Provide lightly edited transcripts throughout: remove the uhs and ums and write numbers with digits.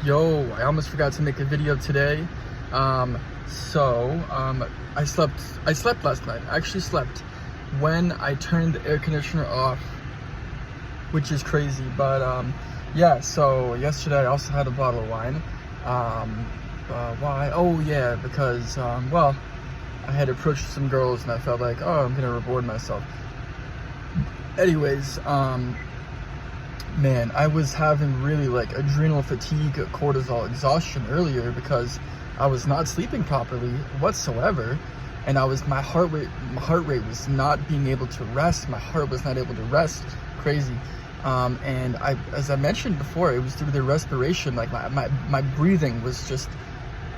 Yo, I almost forgot to make a video today. I slept last night. I actually slept when I turned the air conditioner off, which is crazy. But yeah, so yesterday I also had a bottle of wine. Why? Oh yeah, because well, I had approached some girls and I felt like, oh, I'm gonna reward myself. Anyways, man, I was having really like adrenal fatigue, cortisol exhaustion earlier because I was not sleeping properly whatsoever, and my heart rate was not being able to rest. My heart was not able to rest. Crazy. And as I mentioned before, it was through the respiration. Like my breathing was just,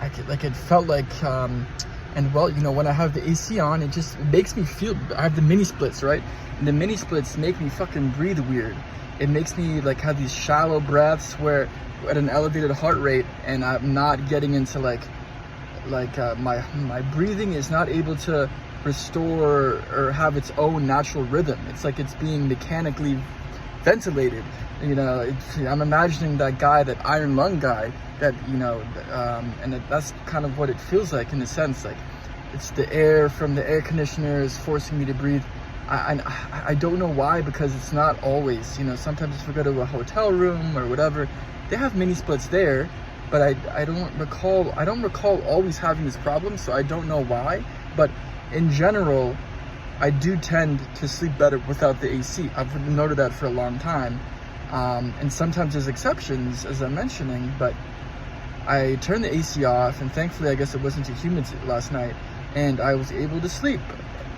it felt like, and well, you know, when I have the AC on, it makes me feel, I have the mini splits, right? And the mini splits make me fucking breathe weird. It makes me like have these shallow breaths where at an elevated heart rate, and I'm not getting into my breathing is not able to restore or have its own natural rhythm. It's like it's being mechanically ventilated. You know, I'm imagining that guy, that iron lung guy, that, you know, and that's kind of what it feels like in a sense. Like it's the air from the air conditioner is forcing me to breathe. I don't know why, because it's not always, you know, sometimes if we go to a hotel room or whatever, they have mini splits there, but I don't recall always having this problem, so I don't know why. But in general, I do tend to sleep better without the AC. I've noted that for a long time, and sometimes there's exceptions, as I'm mentioning, but I turned the AC off, and thankfully I guess it wasn't too humid last night, and I was able to sleep.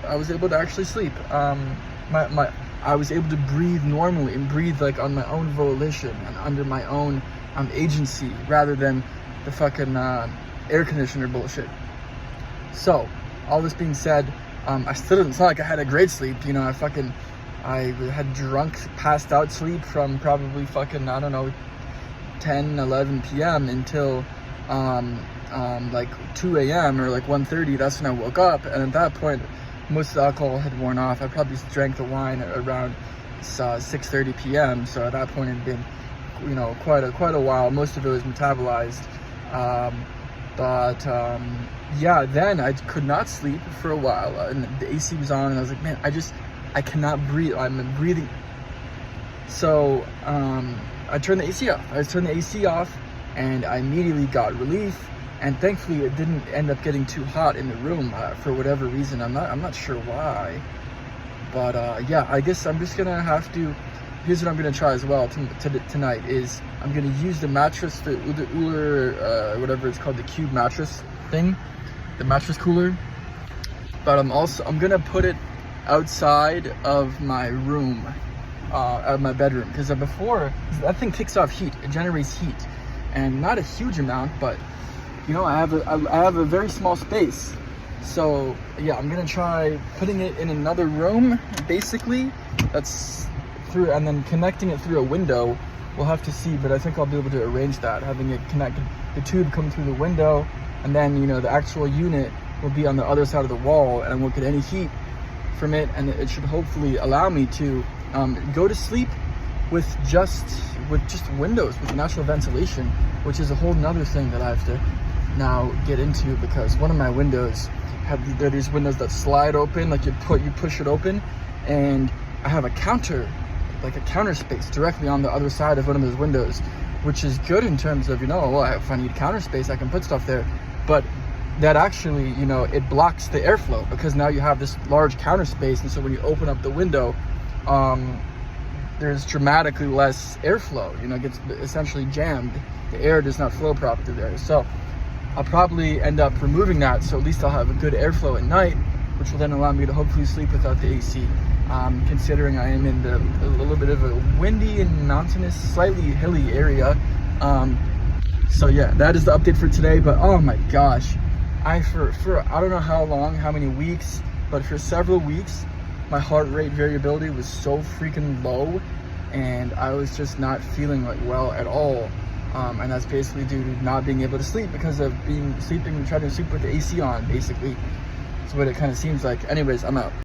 I was able to actually sleep. I was able to breathe normally and breathe like on my own volition and under my own agency, rather than the fucking air conditioner bullshit. So, all this being said, it's not like I had a great sleep. You know, I had drunk, passed out sleep from probably fucking, I don't know, 10, 11 p.m. until like 2 a.m. or like 1:30. That's when I woke up, and at that point, most of the alcohol had worn off. I probably drank the wine around 6:30 p.m. So at that point, it had been, you know, quite a while. Most of it was metabolized. Yeah, then I could not sleep for a while, and the AC was on, and I was like, man, I cannot breathe. I'm breathing. So I turned the AC off, and I immediately got relief. And thankfully, it didn't end up getting too hot in the room for whatever reason. I'm not sure why, but yeah, I guess I'm just gonna have to. Here's what I'm gonna try as well tonight is I'm gonna use the mattress, the Uller, whatever it's called, the cube mattress thing, the mattress cooler. But I'm gonna put it outside of my room, out of my bedroom, because before that thing kicks off heat. It generates heat, and not a huge amount, but you know, I have a very small space. So yeah, I'm gonna try putting it in another room, basically. That's through, and then connecting it through a window. We'll have to see, but I think I'll be able to arrange that, having it connected, the tube come through the window, and then, you know, the actual unit will be on the other side of the wall, and I won't get any heat from it, and it should hopefully allow me to go to sleep with just windows, with natural ventilation, which is a whole nother thing that I have to now get into, because one of my windows there are these windows that slide open, like you push it open, and I have a counter space directly on the other side of one of those windows, which is good in terms of, you know, well, if I need counter space, I can put stuff there. But that actually, you know, it blocks the airflow, because now you have this large counter space, and so when you open up the window, there's dramatically less airflow. You know, it gets essentially jammed. The air does not flow properly there. So I'll probably end up removing that, so at least I'll have a good airflow at night, which will then allow me to hopefully sleep without the AC. Considering I am in a little bit of a windy and mountainous, slightly hilly area. So yeah, that is the update for today. But oh my gosh, for I don't know how long, how many weeks, but for several weeks, my heart rate variability was so freaking low, and I was just not feeling like well at all. And that's basically due to not being able to sleep because of trying to sleep with the AC on, basically. That's what it kind of seems like. Anyways, I'm out.